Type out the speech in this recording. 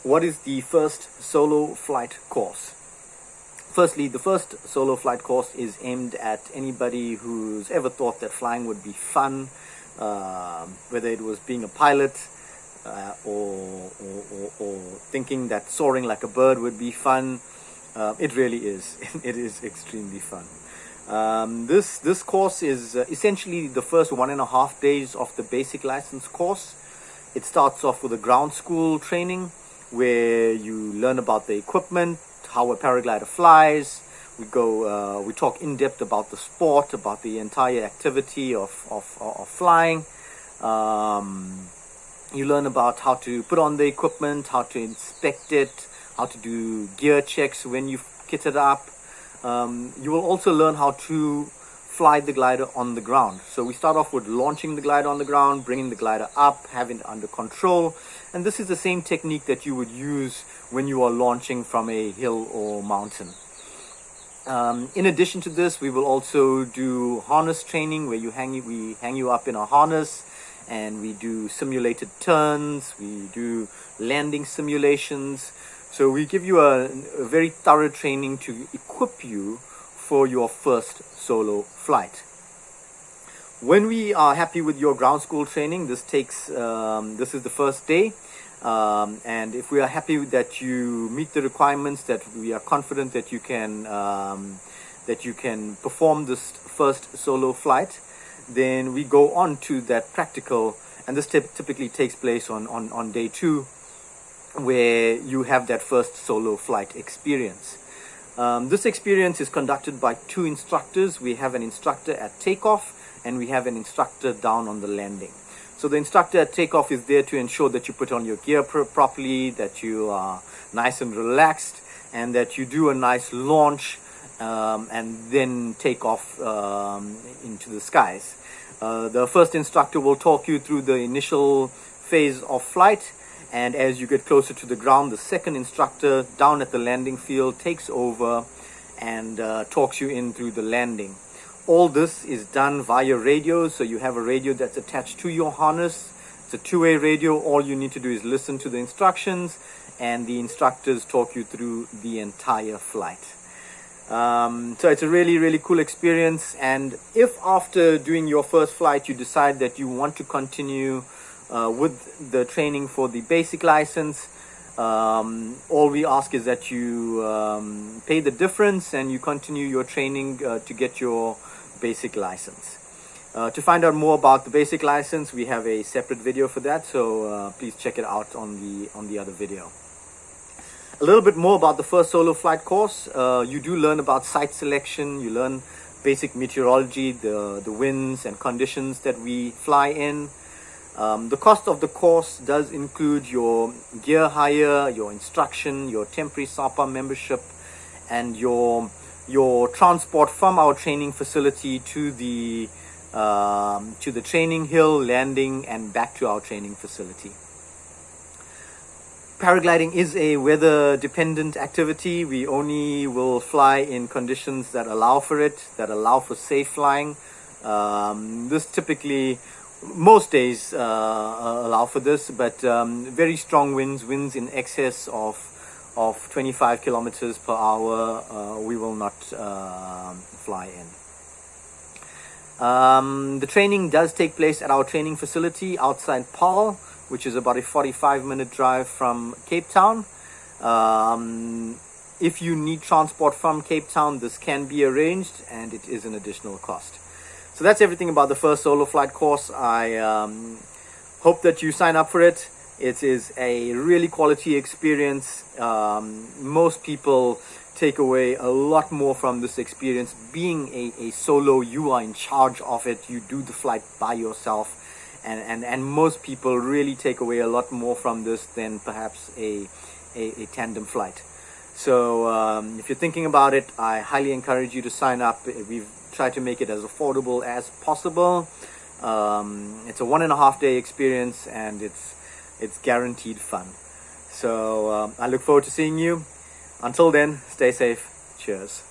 what is the first solo flight course? Firstly, the first solo flight course is aimed at anybody who's ever thought that flying would be fun, whether it was being a pilot or thinking that soaring like a bird would be fun. It really is. It is extremely fun. This course is essentially the first 1.5 days of the basic license course. It starts off with a ground school training where you learn about the equipment, how a paraglider flies. We talk in depth about the sport, about the entire activity of flying. You learn about how to put on the equipment, how to inspect it, how to do gear checks when you kit it up. You will also learn how to fly the glider on the ground. So we start off with launching the glider on the ground, bringing the glider up, having it under control. And this is the same technique that you would use when you are launching from a hill or mountain. In addition to this, we will also do harness training where we hang you up in a harness and we do simulated turns, we do landing simulations. So we give you a very thorough training to equip you for your first solo flight. When we are happy with your ground school training, this is the first day. And if we are happy that you meet the requirements, that we are confident that you can perform this first solo flight, then we go on to that practical, and this typically takes place on day 2, where you have that first solo flight experience. This experience is conducted by 2 instructors. We have an instructor at takeoff and we have an instructor down on the landing. So the instructor at takeoff is there to ensure that you put on your gear properly, that you are nice and relaxed, and that you do a nice launch and then take off into the skies. The first instructor will talk you through the initial phase of flight, and as you get closer to the ground, the second instructor down at the landing field takes over and talks you in through the landing. All this is done via radio, so you have a radio that's attached to your harness. It's a 2-way radio. All you need to do is listen to the instructions, and the instructors talk you through the entire flight. So it's a really, really cool experience. And if after doing your first flight you decide that you want to continue with the training for the basic license, all we ask is that you pay the difference and you continue your training to get your basic license. To find out more about the basic license, we have a separate video for that, so please check it out on the other video. A little bit more about the first solo flight course. You do learn about site selection, you learn basic meteorology, the winds and conditions that we fly in. The cost of the course does include your gear hire, your instruction, your temporary SAPA membership, and your transport from our training facility to the training hill, landing, and back to our training facility. Paragliding is a weather-dependent activity. We only will fly in conditions that allow for it, that allow for safe flying. This typically, most days allow for this, but very strong winds in excess of 25 kilometers per hour, we will not fly in. The training does take place at our training facility outside Paarl, which is about a 45-minute drive from Cape Town. If you need transport from Cape Town, this can be arranged, and it is an additional cost. So that's everything about the first solo flight course. I hope that you sign up for it. It is a really quality experience. Most people take away a lot more from this experience. Being a solo, you are in charge of it. You do the flight by yourself. And most people really take away a lot more from this than perhaps a tandem flight. So if you're thinking about it, I highly encourage you to sign up. We've tried to make it as affordable as possible. It's a 1.5 day experience, and it's guaranteed fun. So I look forward to seeing you. Until then, stay safe. Cheers.